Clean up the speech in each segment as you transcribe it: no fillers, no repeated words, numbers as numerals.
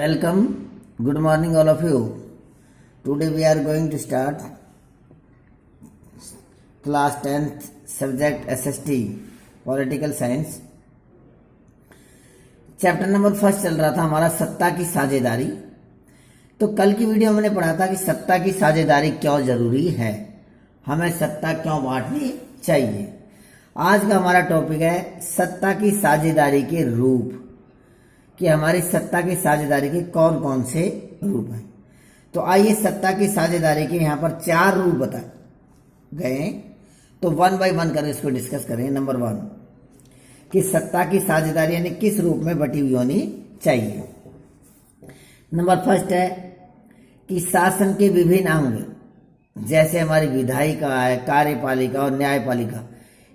Welcome, good morning all of you. Today we are going to start class 10th subject SST Political Science. Chapter number first चल रहा था हमारा सत्ता की साझेदारी। तो कल की वीडियो में हमने पढ़ा था कि सत्ता की साझेदारी क्यों जरूरी है, हमें सत्ता क्यों बांटनी चाहिए। आज का हमारा टॉपिक है सत्ता की साझेदारी के रूप, कि हमारी सत्ता की साझेदारी के कौन कौन से रूप हैं। तो आइए सत्ता की साझेदारी के यहाँ पर 4 रूप बताए गए, तो 1 बाय 1 कर इसको डिस्कस करें। नंबर 1 कि सत्ता की साझेदारी यानी किस रूप में बटी हुई होनी चाहिए। नंबर फर्स्ट है कि शासन के विभिन्न अंग जैसे हमारी विधायिका है, कार्यपालिका और न्यायपालिका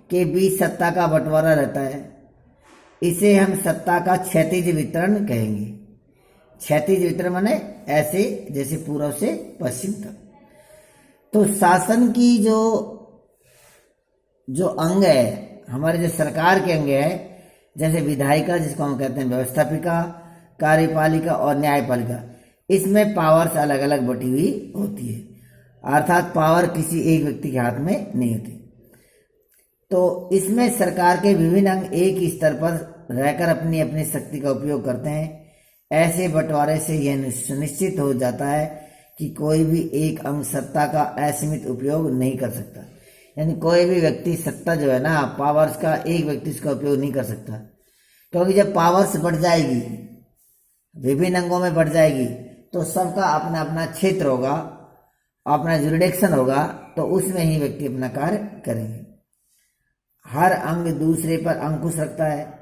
के बीच सत्ता का बंटवारा रहता है। इसे हम सत्ता का क्षैतिज वितरण कहेंगे। क्षैतिज वितरण माने ऐसे जैसे पूर्व से पश्चिम तक। तो शासन की जो अंग है, हमारे जो सरकार के अंग है, जैसे विधायिका जिसको हम कहते हैं व्यवस्थापिका, कार्यपालिका और न्यायपालिका, इसमें पावर्स अलग अलग बटी हुई होती है, अर्थात पावर किसी एक व्यक्ति के हाथ में नहीं होती। तो इसमें सरकार के विभिन्न अंग एक ही स्तर पर रहकर अपनी अपनी शक्ति का उपयोग करते हैं। ऐसे बंटवारे से यह सुनिश्चित हो जाता है कि कोई भी एक अंग सत्ता का असीमित उपयोग नहीं कर सकता। यानी कोई भी व्यक्ति सत्ता जो है ना, पावर्स का एक व्यक्ति इसका उपयोग नहीं कर सकता, क्योंकि जब पावर्स बढ़ जाएगी, विभिन्न अंगों में बढ़ जाएगी, तो सबका अपना अपना क्षेत्र होगा, अपना जुरिडिक्शन होगा, तो उसमें ही व्यक्ति अपना कार्य करेंगे। हर अंग दूसरे पर अंकुश रखता है,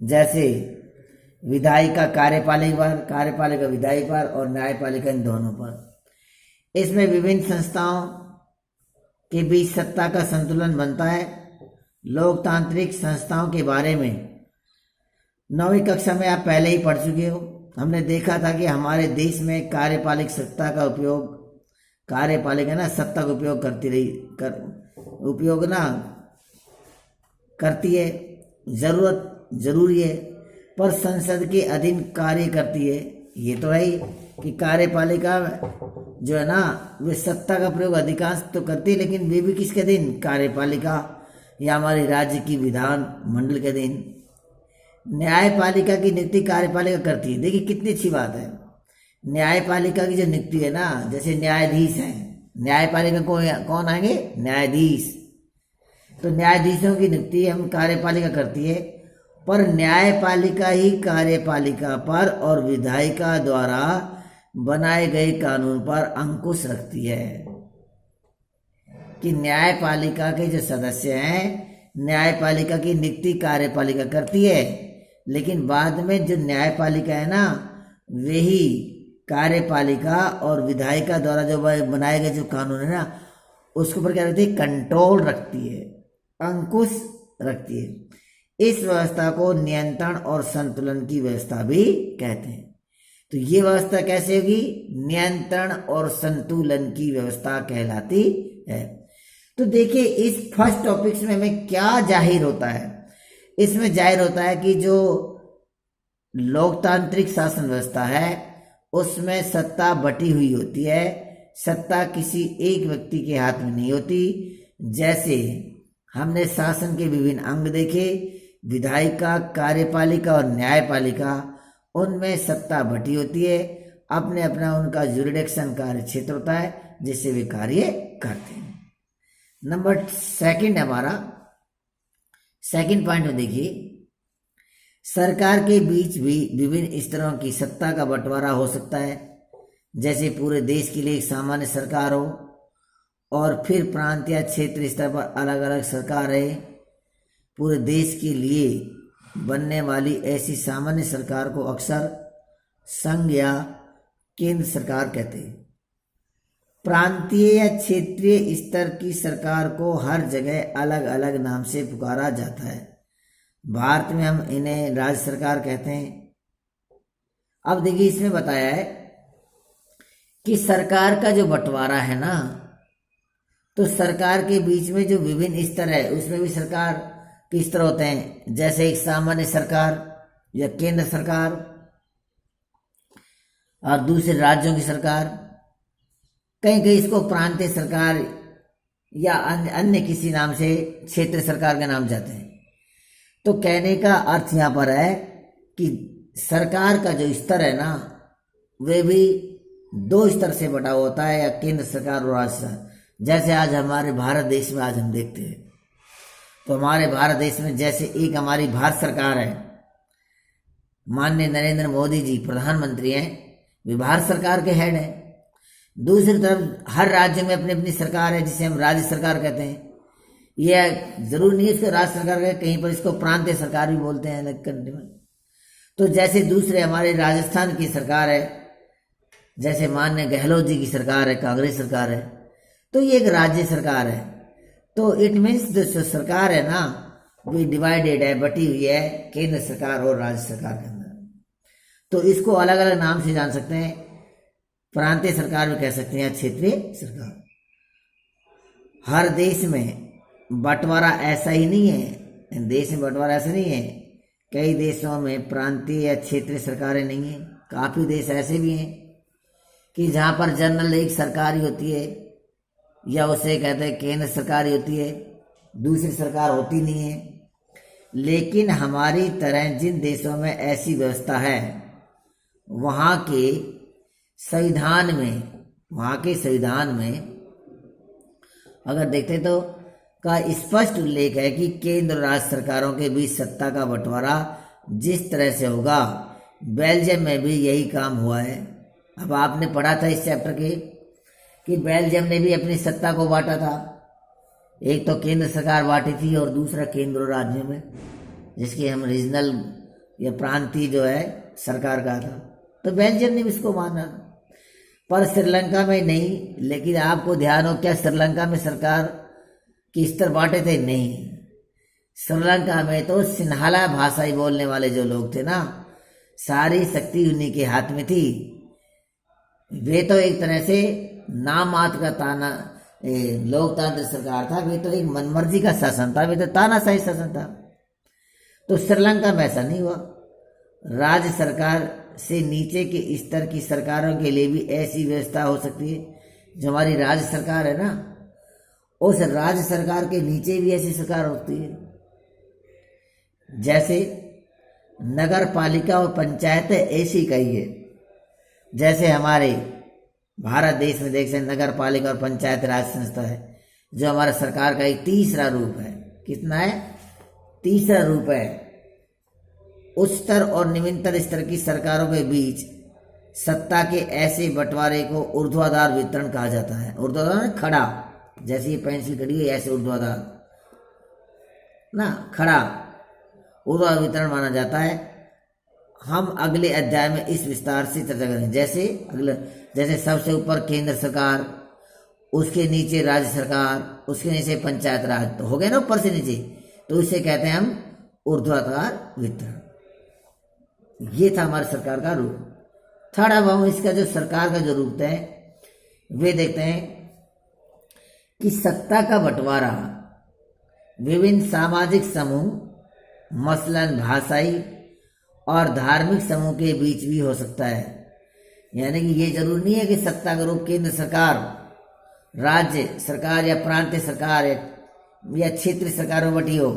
जैसे विधायिका कार्यपालिका पर, कार्यपालिका विधायिका पर और न्यायपालिका इन दोनों पर। इसमें विभिन्न संस्थाओं के बीच सत्ता का संतुलन बनता है। लोकतांत्रिक संस्थाओं के बारे में 9वीं कक्षा में आप पहले ही पढ़ चुके हो। हमने देखा था कि हमारे देश में कार्यपालिक सत्ता का उपयोग, कार्यपालिका ना सत्ता का उपयोग करती रही, उपयोग ना करती है, जरूरी है, पर संसद के अधीन कार्य करती है। ये तो है ही कि कार्यपालिका जो है ना, वे सत्ता का प्रयोग अधिकांश तो करती है, लेकिन वे भी किसके अधीन? कार्यपालिका या हमारे राज्य की विधान मंडल के अधीन। न्यायपालिका की नियुक्ति कार्यपालिका करती है। देखिए कितनी अच्छी बात है। न्यायपालिका की जो नियुक्ति है ना, जैसे न्यायाधीश है, न्यायपालिका को कौन आएंगे? न्यायाधीश। तो न्यायाधीशों की नियुक्ति हम कार्यपालिका करती है, पर न्यायपालिका ही कार्यपालिका पर और विधायिका द्वारा बनाए गए कानून पर अंकुश रखती है। कि न्यायपालिका के जो सदस्य हैं, न्यायपालिका की नियुक्ति कार्यपालिका करती है, लेकिन बाद में जो न्यायपालिका है ना, वही कार्यपालिका और विधायिका द्वारा जो बनाए गए जो कानून है ना, उसके ऊपर क्या रखती है? कंट्रोल रखती है, अंकुश रखती है। इस व्यवस्था को नियंत्रण और संतुलन की व्यवस्था भी कहते हैं। तो ये व्यवस्था कैसे होगी? नियंत्रण और संतुलन की व्यवस्था कहलाती है। तो देखिए इस फर्स्ट टॉपिक्स में हमें क्या जाहिर होता है? इसमें जाहिर होता है कि जो लोकतांत्रिक शासन व्यवस्था है उसमें सत्ता बटी हुई होती है। सत्ता किसी एक व्यक्ति के हाथ में नहीं होती। जैसे हमने शासन के विभिन्न अंग देखे, विधायिका, कार्यपालिका और न्यायपालिका, उनमें सत्ता बटी होती है। अपने अपना उनका जुरिडिक्शन कार्य क्षेत्र होता है जिससे वे कार्य करते हैं। नंबर 2 हमारा सेकंड पॉइंट में देखिए, सरकार के बीच भी विभिन्न स्तरों की सत्ता का बंटवारा हो सकता है। जैसे पूरे देश के लिए एक सामान्य सरकार हो और फिर प्रांत या क्षेत्र स्तर पर अलग अलग सरकार रहे। पूरे देश के लिए बनने वाली ऐसी सामान्य सरकार को अक्सर संघ या केंद्र सरकार कहते हैं। प्रांतीय या क्षेत्रीय स्तर की सरकार को हर जगह अलग अलग नाम से पुकारा जाता है। भारत में हम इन्हें राज्य सरकार कहते हैं। अब देखिए इसमें बताया है कि सरकार का जो बंटवारा है ना, तो सरकार के बीच में जो विभिन्न स्तर है उसमें भी सरकार किस तरह होते हैं। जैसे एक सामान्य सरकार या केंद्र सरकार, और दूसरे राज्यों की सरकार, कहीं कहीं इसको प्रांतीय सरकार या अन्य किसी नाम से क्षेत्रीय सरकार के नाम जाते हैं। तो कहने का अर्थ यहाँ पर है कि सरकार का जो स्तर है ना, वे भी दो स्तर से बटा होता है, या केंद्र सरकार और राज्य सरकार। जैसे आज हमारे भारत देश में आज हम देखते हैं, तो हमारे भारत देश में जैसे एक हमारी भारत सरकार है, माननीय नरेंद्र मोदी जी प्रधानमंत्री हैं, वे भारत सरकार के हेड हैं। दूसरी तरफ हर राज्य में अपनी अपनी सरकार है, जिसे हम राज्य सरकार कहते हैं। यह जरूर नहीं है इसको राज्य सरकार कहे, कहीं पर इसको प्रांतीय सरकार भी बोलते हैं अलग कंट्री में। तो जैसे दूसरे हमारे राजस्थान की सरकार है, जैसे माननीय गहलोत जी की सरकार है, कांग्रेस सरकार है, तो ये एक राज्य सरकार है। तो इट मीन्स जो सरकार है ना, वो डिवाइडेड है, बटी हुई है केंद्र सरकार और राज्य सरकार के अंदर। तो इसको अलग अलग नाम से जान सकते हैं, प्रांतीय सरकार भी कह सकते हैं, क्षेत्रीय सरकार। हर देश में बंटवारा ऐसा ही नहीं है, देश में बंटवारा ऐसा नहीं है। कई देशों में प्रांतीय या क्षेत्रीय सरकारें नहीं हैं। काफ़ी देश ऐसे भी हैं कि जहाँ पर जनरल एक सरकार ही होती है, या उसे कहते हैं केंद्र सरकार ही होती है, दूसरी सरकार होती नहीं है। लेकिन हमारी तरह जिन देशों में ऐसी व्यवस्था है, वहाँ के संविधान में अगर देखते तो का स्पष्ट उल्लेख है कि केंद्र और राज्य सरकारों के बीच सत्ता का बंटवारा जिस तरह से होगा, बेल्जियम में भी यही काम हुआ है। अब आपने पढ़ा था इस चैप्टर के कि बेल्जियम ने भी अपनी सत्ता को बांटा था। एक तो केंद्र सरकार बांटी थी और दूसरा केंद्र और राज्य में, जिसकी हम रीजनल या प्रांतीय जो है सरकार कहा था। तो बेल्जियम ने भी इसको माना, पर श्रीलंका में नहीं। लेकिन आपको ध्यान हो क्या श्रीलंका में सरकार की स्तर बांटे थे? नहीं, श्रीलंका में तो सिन्हाला भाषा ही बोलने वाले जो लोग थे ना, सारी शक्ति उन्हीं के हाथ में थी। वे तो एक तरह से नाम मात्र का ताना लोकतांत्रिक सरकार था, वे तो एक मनमर्जी का शासन था, वे तो तानाशाही शासन था। तो श्रीलंका में ऐसा नहीं हुआ। राज्य सरकार से नीचे के स्तर की सरकारों के लिए भी ऐसी व्यवस्था हो सकती है। जो हमारी राज्य सरकार है ना, उस राज्य सरकार के नीचे भी ऐसी सरकार होती है। जैसे नगर पालिका और पंचायत ऐसी कही है। जैसे हमारे भारत देश में देख सकते नगर पालिका और पंचायत राज संस्था है, जो हमारा सरकार का एक तीसरा रूप है। कितना है? तीसरा रूप है। उच्चतर और निम्नतर स्तर की सरकारों के बीच सत्ता के ऐसे बंटवारे को ऊर्ध्वाधर वितरण कहा जाता है। ऊर्ध्वाधर खड़ा, जैसे ये पेंसिल खड़ी है ऐसे ऊर्ध्वाधर ना, खड़ा ऊर्ध्वाधर वितरण माना जाता है। हम अगले अध्याय में इस विस्तार से चर्चा करेंगे। जैसे सबसे ऊपर केंद्र सरकार, उसके नीचे राज्य सरकार, उसके नीचे पंचायत राज, तो हो गए ना ऊपर से नीचे, तो इसे कहते हैं हम ऊर्ध्वाधर वितरण। ये था हमारे सरकार का रूप। थर्ड, अब हम इसका जो सरकार का जो रूप है वे देखते हैं कि सत्ता का बंटवारा विभिन्न सामाजिक समूह, मसलन भाषाई और धार्मिक समूह के बीच भी हो सकता है। यानी कि ये जरूरी नहीं है कि सत्ता का रूप केंद्र सरकार, राज्य सरकार या प्रांतीय सरकार या क्षेत्रीय सरकार में बटी हो।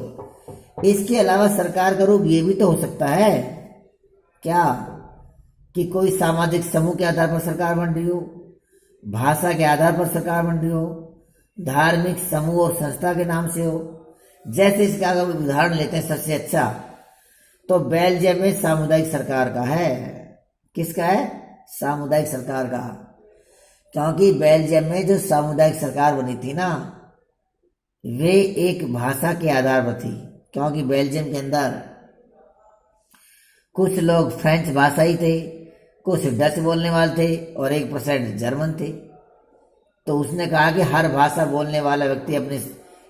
इसके अलावा सरकार का रूप ये भी तो हो सकता है क्या कि कोई सामाजिक समूह के आधार पर सरकार बन रही हो, भाषा के आधार पर सरकार बन रही हो, धार्मिक समूह और संस्था के नाम से हो। जैसे इसका अगर उदाहरण लेते हैं सबसे अच्छा, तो बेल्जियम में सामुदायिक सरकार का है। किसका है? सामुदायिक सरकार का। क्योंकि बेल्जियम में जो सामुदायिक सरकार बनी थी ना, वे एक भाषा के आधार पर थी। क्योंकि बेल्जियम के अंदर कुछ लोग फ्रेंच भाषाई थे, कुछ डच बोलने वाले थे और 1% जर्मन थे। तो उसने कहा कि हर भाषा बोलने वाला व्यक्ति अपने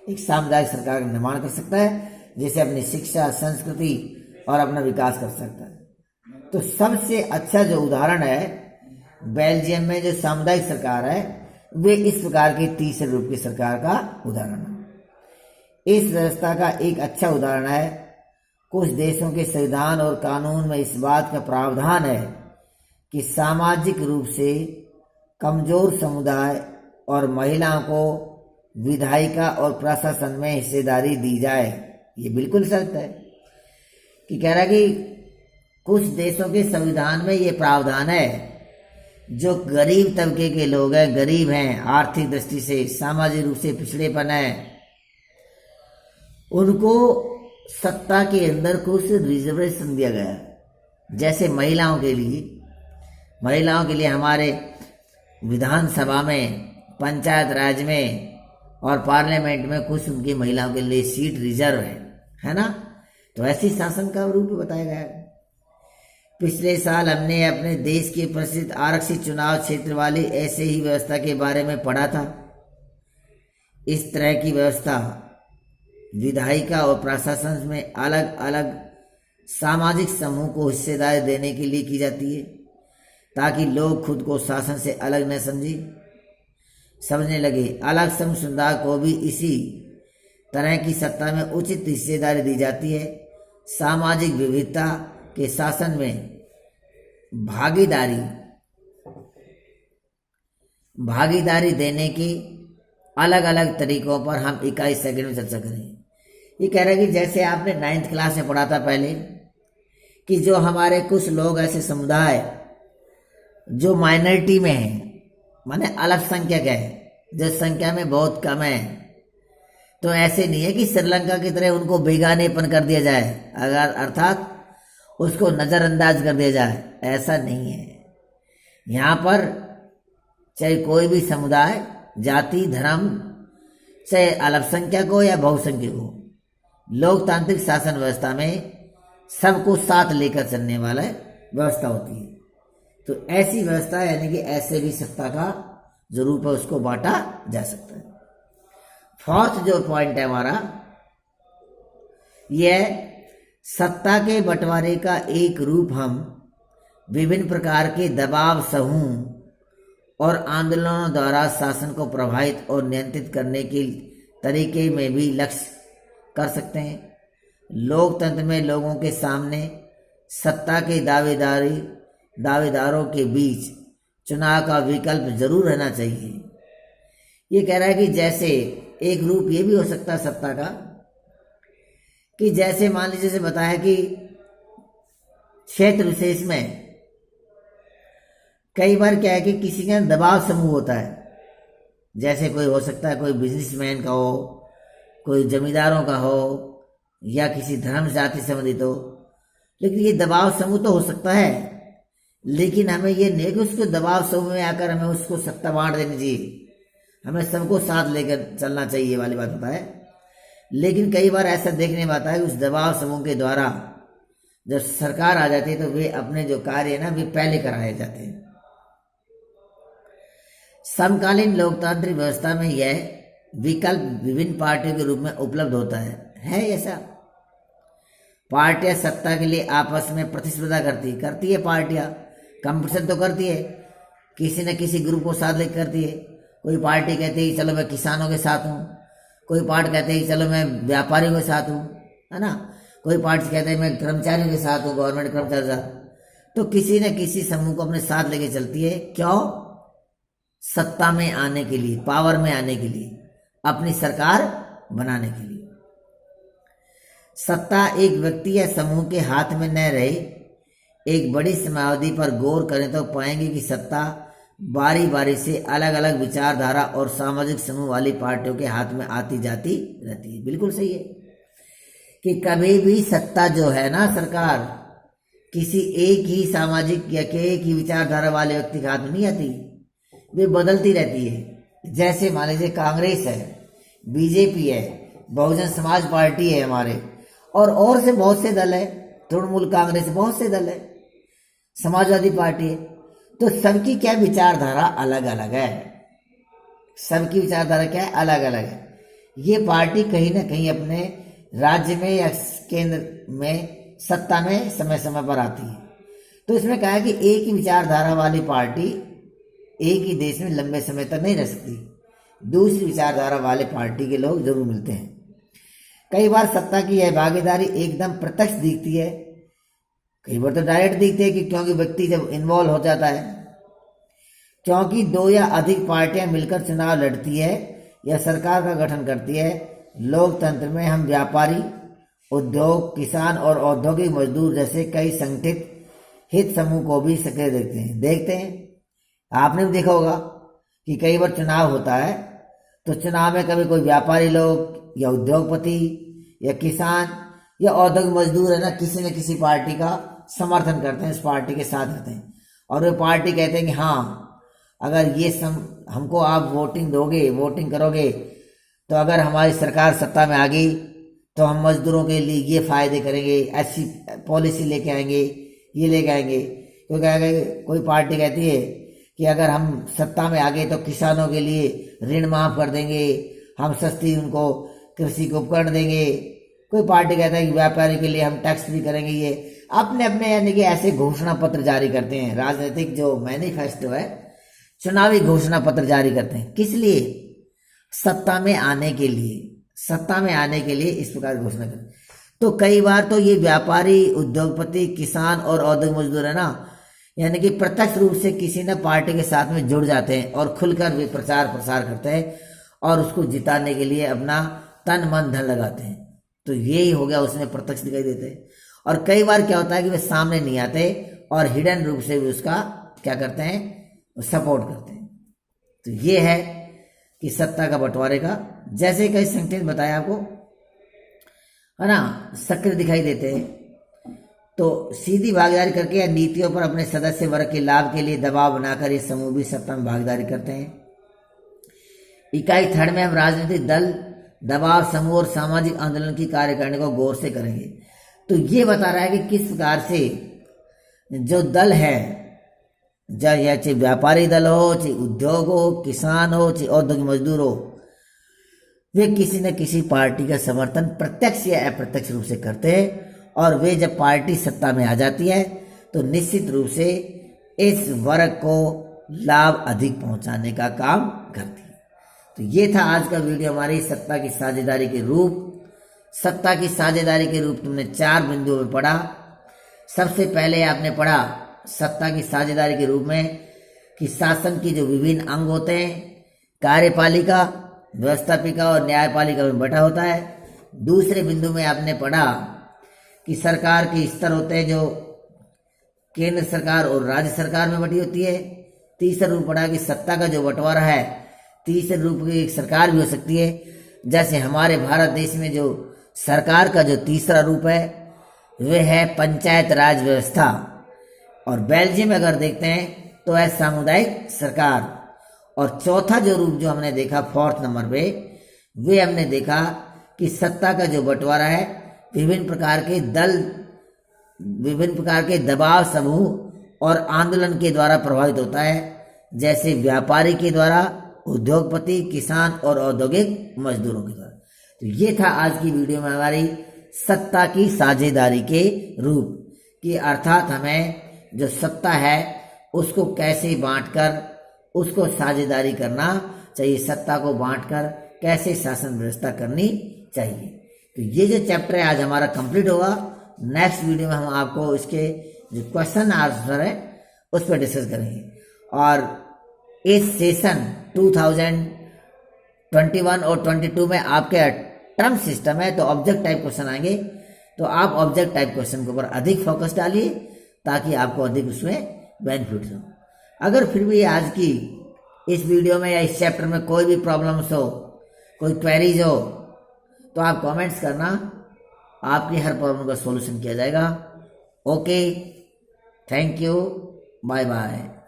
एक सामुदायिक सरकार का निर्माण कर सकता है, जिसे अपनी शिक्षा, संस्कृति और अपना विकास कर सकता है। तो सबसे अच्छा जो उदाहरण है बेल्जियम में जो सामुदायिक सरकार है, वे इस प्रकार के तीसरे रूप की सरकार का उदाहरण है। इस व्यवस्था का एक अच्छा उदाहरण है, कुछ देशों के संविधान और कानून में इस बात का प्रावधान है कि सामाजिक रूप से कमजोर समुदाय और महिलाओं को विधायिका और प्रशासन में हिस्सेदारी दी जाए। ये बिल्कुल सत्य है कि कह रहा है कि कुछ देशों के संविधान में ये प्रावधान है, जो गरीब तबके के लोग हैं, गरीब हैं, आर्थिक दृष्टि से सामाजिक रूप से पिछड़ेपन है, उनको सत्ता के अंदर कुछ रिजर्वेशन दिया गया है। जैसे महिलाओं के लिए हमारे विधानसभा में, पंचायत राज में और पार्लियामेंट में कुछ उनकी महिलाओं के लिए सीट रिजर्व है ना। तो ऐसी शासन का रूप बताया गया है। पिछले साल हमने अपने देश के प्रसिद्ध आरक्षित चुनाव क्षेत्र वाली ऐसे ही व्यवस्था के बारे में पढ़ा था। इस तरह की व्यवस्था विधायिका और प्रशासन में अलग अलग सामाजिक समूह को हिस्सेदारी देने के लिए की जाती है, ताकि लोग खुद को शासन से अलग न समझने लगे। अलग समुदाय को भी इसी तरह की सत्ता में उचित हिस्सेदारी दी जाती है। सामाजिक विविधता के शासन में भागीदारी देने की अलग अलग तरीकों पर हम 21 सेकंड में चर्चा करेंगे। ये कह रहे हैं कि जैसे आपने 9th क्लास में पढ़ा था पहले, कि जो हमारे कुछ लोग ऐसे समुदाय जो माइनॉरिटी में हैं, माने अल्पसंख्यक है, जो संख्या में बहुत कम है, तो ऐसे नहीं है कि श्रीलंका की तरह उनको बेगानेपन कर दिया जाए, अगर अर्थात उसको नज़रअंदाज कर दिया जाए, ऐसा नहीं है। यहाँ पर चाहे कोई भी समुदाय, जाति, धर्म, चाहे अल्पसंख्यक हो या बहुसंख्यक हो, लोकतांत्रिक शासन व्यवस्था में सबको साथ लेकर चलने वाला व्यवस्था होती है। तो ऐसी व्यवस्था यानी कि ऐसे भी सत्ता का जो रूप है उसको बांटा जा सकता है। फोर्थ जो पॉइंट है हमारा, यह सत्ता के बंटवारे का एक रूप हम विभिन्न प्रकार के दबाव समूह और आंदोलनों द्वारा शासन को प्रभावित और नियंत्रित करने के तरीके में भी लक्ष्य कर सकते हैं। लोकतंत्र में लोगों के सामने सत्ता के दावेदारों के बीच चुनाव का विकल्प जरूर रहना चाहिए। ये कह रहा है कि जैसे एक रूप ये भी हो सकता है सत्ता का, कि जैसे मान लीजिए जैसे बताया कि क्षेत्र विशेष में कई बार क्या है कि किसी का दबाव समूह होता है, जैसे कोई हो सकता है कोई बिजनेसमैन का हो, कोई जमींदारों का हो, या किसी धर्म जाति संबंधित हो। लेकिन ये दबाव समूह तो हो सकता है, लेकिन हमें ये नहीं कि उसको दबाव समूह में आकर हमें उसको सत्ता बांट देनी चाहिए, हमें सबको साथ लेकर चलना चाहिए वाली बात होता है। लेकिन कई बार ऐसा देखने में आता है कि उस दबाव समूह के द्वारा जब सरकार आ जाती है तो वे अपने जो कार्य है ना वे पहले कराए जाते हैं। समकालीन लोकतांत्रिक व्यवस्था में यह विकल्प विभिन्न पार्टियों के रूप में उपलब्ध होता है ऐसा। पार्टियां सत्ता के लिए आपस में प्रतिस्पर्धा करती है पार्टियां कंपटीशन तो करती है, किसी न किसी ग्रुप को साथ लेकर करती है। कोई पार्टी कहती है चलो मैं किसानों के साथ हूँ, कोई पार्टी कहते हैं चलो मैं व्यापारियों के साथ हूँ, है ना। कोई पार्टी कहते हैं मैं कर्मचारियों के साथ हूँ, गवर्नमेंट कर्मचारी के साथ। तो किसी न किसी समूह को अपने साथ लेके चलती है, क्यों? सत्ता में आने के लिए, पावर में आने के लिए, अपनी सरकार बनाने के लिए। सत्ता एक व्यक्ति या समूह के हाथ में न रहे। एक बड़ी समयावधि पर गौर करें तो पाएंगे कि सत्ता बारी बारी से अलग अलग विचारधारा और सामाजिक समूह वाली पार्टियों के हाथ में आती जाती रहती है। बिल्कुल सही है कि कभी भी सत्ता जो है ना, सरकार किसी एक ही सामाजिक या एक ही विचारधारा वाले व्यक्ति के हाथ में नहीं आती, वे बदलती रहती है। जैसे मान लीजिए कांग्रेस है, बीजेपी है, बहुजन समाज पार्टी है हमारे, और से बहुत से दल है, तृणमूल कांग्रेस, बहुत से दल है, समाजवादी पार्टी है। तो सबकी क्या विचारधारा अलग अलग है, सबकी विचारधारा क्या है, अलग अलग है। ये पार्टी कहीं ना कहीं अपने राज्य में या केंद्र में सत्ता में समय समय पर आती है। तो इसमें कहा है कि एक ही विचारधारा वाली पार्टी एक ही देश में लंबे समय तक नहीं रह सकती, दूसरी विचारधारा वाले पार्टी के लोग जरूर मिलते हैं। कई बार सत्ता की यह भागीदारी एकदम प्रत्यक्ष दिखती है, कई बार तो डायरेक्ट दिखते हैं कि क्योंकि व्यक्ति जब इन्वॉल्व हो जाता है। क्योंकि दो या अधिक पार्टियां मिलकर चुनाव लड़ती है या सरकार का गठन करती है, लोकतंत्र में हम व्यापारी, उद्योग, किसान और औद्योगिक मजदूर जैसे कई संगठित हित समूह को भी सक्रिय देखते हैं। आपने भी देखा होगा कि कई बार चुनाव होता है तो चुनाव में कभी कोई व्यापारी लोग या उद्योगपति या किसान या औद्योगिक मजदूर है ना, किसी न किसी पार्टी का समर्थन करते हैं, इस पार्टी के साथ रहते हैं और वे पार्टी कहते हैं कि हाँ, अगर ये हमको आप वोटिंग करोगे तो अगर हमारी सरकार सत्ता में आ गई तो हम मजदूरों के लिए ये फायदे करेंगे, ऐसी पॉलिसी लेके आएंगे, ये लेके आएंगे। क्योंकि कोई पार्टी कहती है कि अगर हम सत्ता में आ गए तो किसानों के लिए ऋण माफ कर देंगे, हम सस्ती उनको कृषि के उपकरण देंगे। कोई पार्टी कहता है कि व्यापारी के लिए हम टैक्स फ्री करेंगे। ये अपने अपने यानी कि ऐसे घोषणा पत्र जारी करते हैं। राजनीतिक जो मैनिफेस्टो है, चुनावी घोषणा पत्र जारी करते हैं। किस लिए? सत्ता में आने के लिए। सत्ता में आने के लिए इस प्रकार घोषणा करते हैं। तो कई बार तो ये व्यापारी, उद्योगपति, किसान और औद्योगिक मजदूर है ना, यानी कि प्रत्यक्ष रूप से किसी न पार्टी के साथ में जुड़ जाते हैं और खुलकर वे प्रचार प्रसार करते हैं और उसको जिताने के लिए अपना तन मन धन लगाते हैं। तो यही हो गया, उसमें प्रत्यक्ष दिखाई देते हैं। और कई बार क्या होता है कि वे सामने नहीं आते और हिडन रूप से भी उसका क्या करते हैं, सपोर्ट करते हैं। तो ये है कि सत्ता का बंटवारे का, जैसे कई संगठन बताया आपको है ना, सक्रिय दिखाई देते हैं। तो सीधी भागीदारी करके या नीतियों पर अपने सदस्य वर्ग के लाभ के लिए दबाव बनाकर ये समूह भी सत्ता में भागीदारी करते हैं। इकाई 3 में हम राजनीतिक दल, दबाव समूह और सामाजिक आंदोलन की कार्य करने को गौर से करेंगे। तो ये बता रहा है कि किस प्रकार से जो दल है, चाहे व्यापारी दल हो, चाहे उद्योग हो, किसान हो, चाहे औद्योगिक मजदूर हो, वे किसी न किसी पार्टी का समर्थन प्रत्यक्ष या अप्रत्यक्ष रूप से करते हैं। और वे जब पार्टी सत्ता में आ जाती है तो निश्चित रूप से इस वर्ग को लाभ अधिक पहुंचाने का काम करती है। तो ये था आज का वीडियो, हमारी सत्ता की साझेदारी के रूप। सत्ता की साझेदारी के रूप तुमने 4 बिंदुओं में पढ़ा। सबसे पहले आपने पढ़ा सत्ता की साझेदारी के रूप में कि शासन की जो विभिन्न अंग होते हैं, कार्यपालिका, व्यवस्थापिका और न्यायपालिका में बटा होता है। दूसरे बिंदु में आपने पढ़ा कि सरकार के स्तर होते हैं जो केंद्र सरकार और राज्य सरकार में बटी होती है। तीसरा रूप पढ़ा कि सत्ता का जो बंटवारा है, तीसरे रूप की सरकार भी हो सकती है। जैसे हमारे भारत देश में जो सरकार का जो तीसरा रूप है वह है पंचायत राज व्यवस्था। और बेल्जियम में अगर देखते हैं तो है सामुदायिक सरकार। और चौथा जो रूप जो हमने देखा 4th नंबर पे, वे हमने देखा कि सत्ता का जो बंटवारा है विभिन्न प्रकार के दल, विभिन्न प्रकार के दबाव समूह और आंदोलन के द्वारा प्रभावित होता है, जैसे व्यापारी के द्वारा, उद्योगपति, किसान और औद्योगिक मजदूरों के द्वारा। तो ये था आज की वीडियो में हमारी सत्ता की साझेदारी के रूप कि अर्थात हमें जो सत्ता है उसको कैसे बांटकर उसको साझेदारी करना चाहिए, सत्ता को बांटकर कैसे शासन व्यवस्था करनी चाहिए। तो ये जो चैप्टर है आज हमारा कंप्लीट होगा। नेक्स्ट वीडियो में हम आपको इसके जो क्वेश्चन आंसर है उस पर डिस्कस करेंगे। और इस सेशन 2021 और 22 में आपके टर्म सिस्टम है तो ऑब्जेक्ट टाइप क्वेश्चन आएंगे। तो आप ऑब्जेक्ट टाइप क्वेश्चन के ऊपर अधिक फोकस डालिए ताकि आपको अधिक उसमें बेनिफिट हो। अगर फिर भी आज की इस वीडियो में या इस चैप्टर में कोई भी प्रॉब्लम्स हो, कोई क्वेरीज हो, तो आप कमेंट्स करना, आपकी हर प्रॉब्लम का सॉल्यूशन किया जाएगा। Okay, thank you, bye bye.